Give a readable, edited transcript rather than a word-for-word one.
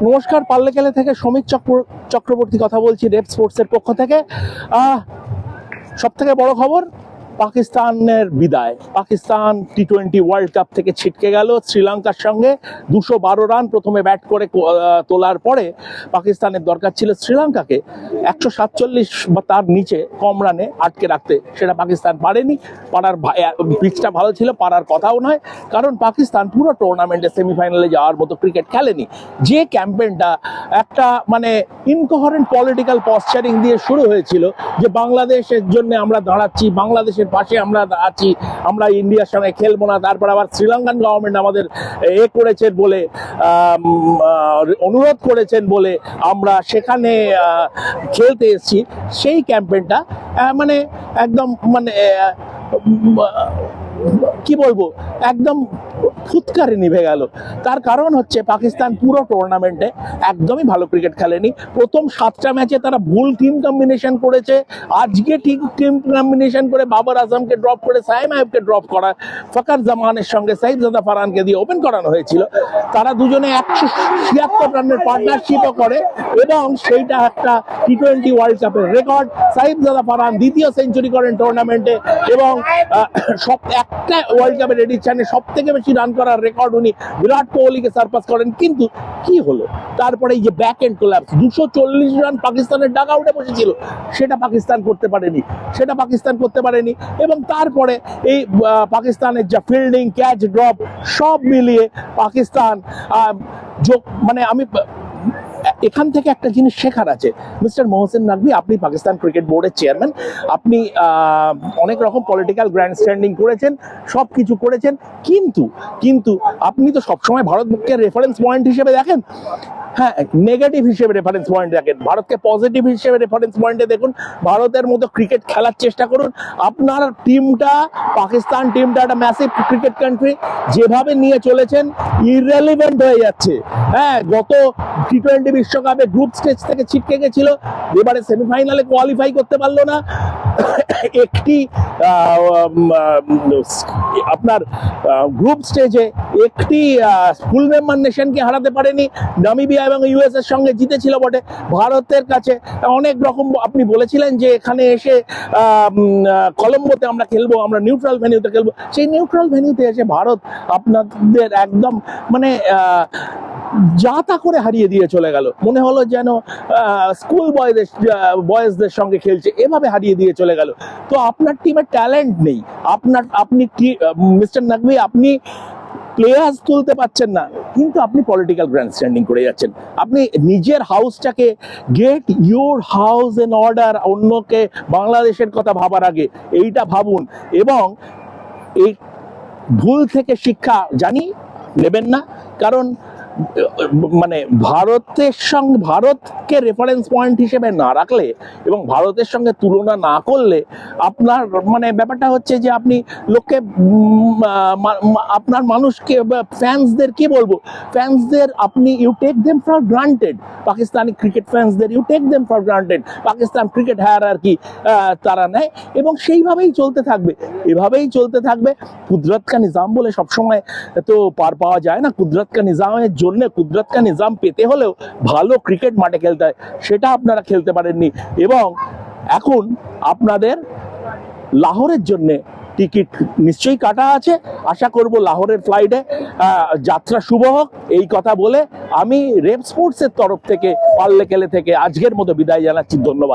নমস্কার, পাল্লেকেলে থেকে সমীক চক্রবর্তী কথা বলছি, রেপ স্পোর্টসের পক্ষ থেকে। সব থেকে বড় খবর, পাকিস্তানের বিদায়। পাকিস্তান টি-20 ওয়ার্ল্ড কাপ থেকে ছিটকে গেল শ্রীলঙ্কার সঙ্গে 212 রান প্রথমে ব্যাট করে তোলার পরে পাকিস্তানের দরকার ছিল শ্রীলঙ্কাকে 147 বা তার নিচে কম রানে আটকে রাখতে। সেটা পাকিস্তান পারেনি। পারার পিচটা ভালো ছিল, পারার কথাও নয়, কারণ পাকিস্তান পুরো টুর্নামেন্টে সেমিফাইনালে যাওয়ার মতো ক্রিকেট খেলেনি। যে ক্যাম্পেইনটা একটা মানে ইনকোহারেন্ট পলিটিক্যাল পশ্চারিং দিয়ে শুরু হয়েছিল, যে বাংলাদেশের জন্য আমরা দাঁড়াচ্ছি, বাংলাদেশের পাশে আমরা আছি, আমরা ইন্ডিয়ার সঙ্গে খেলবো না, তারপর আবার শ্রীলঙ্কান গভর্নমেন্ট আমাদের করেছেন বলে, অনুরোধ করেছেন বলে আমরা সেখানে খেলতে এসেছি। সেই ক্যাম্পেইনটা মানে একদম মানে কি বলবো, একদম ফুৎকারে নিভে গেল। তার কারণ হচ্ছে পাকিস্তান পুরো টুর্নামেন্টে একদমই ভালো ক্রিকেট খেলেনি। প্রথম 7টা ম্যাচে তারা ভুল টিম কম্বিনেশন করেছে। আজকে ঠিক টিম কম্বিনেশন করে বাবর আজমকে ড্রপ করে সাইম আইয়ুবকে ড্রপ করা, ফখর জামানের সঙ্গে সাইফজাদা ফারহানকে দিয়ে ওপেন করানো হয়েছিল। তারা দুজনে 176 রানের পার্টনারশিপও করে এবং সেইটা একটা টি-20 ওয়ার্ল্ড কাপের রেকর্ড। সাইফজাদা ফারহান দ্বিতীয় সেঞ্চুরি করেন টুর্নামেন্টে এবং সব একটা ওয়ার্ল্ড কাপের এডিশনে সব থেকে বেশি রান করার রেকর্ড উনি বিরাট কোহলিকে সারপাস করেন। কিন্তু কি হলো তারপরে, এই যে ব্যাক এন্ড কোল্যাপস, 240 রান পাকিস্তানের ডাগ আউটে বসেছিল, সেটা পাকিস্তান করতে পারেনি। এবং তারপরে এই পাকিস্তানের যা ফিল্ডিং, ক্যাচ ড্রপ সব মিলিয়ে পাকিস্তান মানে আমি এখান থেকে একটা জিনিস শেখার আছে। মিস্টার মোহসেন নাকভি, আপনি পাকিস্তান ক্রিকেট বোর্ডের চেয়ারম্যান, আপনি অনেক রকম পলিটিক্যাল গ্র্যান্ড স্ট্যান্ডিং করেছেন, সব কিছু করেছেন, কিন্তু আপনি তো সবসময় ভারতকে রেফারেন্স পয়েন্ট হিসেবে দেখেন। হ্যাঁ, নেগেটিভ হিসেবে রেফারেন্স পয়েন্ট দেখেন, ভারতকে পজিটিভ হিসেবে রেফারেন্স পয়েন্টে দেখুন। ভারতের মতো ক্রিকেট খেলার চেষ্টা করুন। আপনার টিমটা, পাকিস্তান টিমটা একটা ম্যাসিভ ক্রিকেট কান্ট্রি, যেভাবে নিয়ে চলেছেন ইররেলিভেন্ট হয়ে যাচ্ছে। হ্যাঁ, গত টি-20 বিশ্বকাপে গ্রুপ স্টেজ থেকে ছিটকে গেছিল, এবারে সেমিফাইনালে কোয়ালিফাই করতে পারলো না। একটি আপনার গ্রুপ স্টেজে একটি ফুল মেম্বার নেশনকে হারাতে পারেনি। নামিবিয়া এবং ইউএস এর সঙ্গে জিতেছিল বটে। ভারতের কাছে অনেক রকম আপনি বলেছিলেন যে এখানে এসে কলম্বোতে আমরা খেলবো, আমরা নিউট্রাল ভেন্যুতে খেলবো। সেই নিউট্রাল ভেন্যুতে এসে ভারত আপনাদের একদম মানে যা তা করে হারিয়ে দিয়ে চলে গেল। মনে হলো যেন স্কুল বয়েজদের সঙ্গে খেলছে, এভাবে হারিয়ে দিয়ে চলে গেল। তো আপনার টিমের ট্যালেন্ট নেই। আপনি মিস্টার নাকভি, আপনি প্লেয়ার্স তুলতে পারছেন না, কিন্তু আপনি পলিটিক্যাল গ্র্যান্ড স্ট্যান্ডিং করে যাচ্ছেন। আপনি নিজের হাউসটাকে, get your house in order, অন্যকে বাংলাদেশের কথা ভাবার আগে এইটা ভাবুন। এবং এই ভুল থেকে শিক্ষা জানি নেবেন না, কারণ মানে ভারতকে রেফারেন্স পয়েন্ট হিসেবে না রাখলে এবং ভারতের সঙ্গে তুলনা না করলে আপনার মানে ব্যাপারটা হচ্ছে যে আপনি লোককে, আপনার মানুষকে, ফ্যান্সদের কি বলবো, ফ্যান্সদের আপনি you take them for granted. Pakistani cricket ফ্যান্সদের you take them for granted. Pakistan cricket hierarchy তারা নেয় এবং সেইভাবেই চলতে থাকবে, এভাবেই চলতে থাকবে। কুদরত কা নিজাম বলে সবসময় তো পার পাওয়া যায় না। কুদরত কা নিজামের জন্য, কুদরত কা নিজাম পেতে হলেও ভালো ক্রিকেট মাঠে খেলতে হয়, সেটা আপনারা খেলতে পারেননি। এবং এখন আপনাদের লাহোরের জন্য টিকিট নিশ্চয়ই কাটা আছে। আশা করব লাহোরের ফ্লাইটে যাত্রা শুভ হোক। এই কথা বলে আমি রেপ স্পোর্টসের তরফ থেকে, পাল্লেকেলে থেকে আজকের মতো বিদায় জানাচ্ছি। ধন্যবাদ।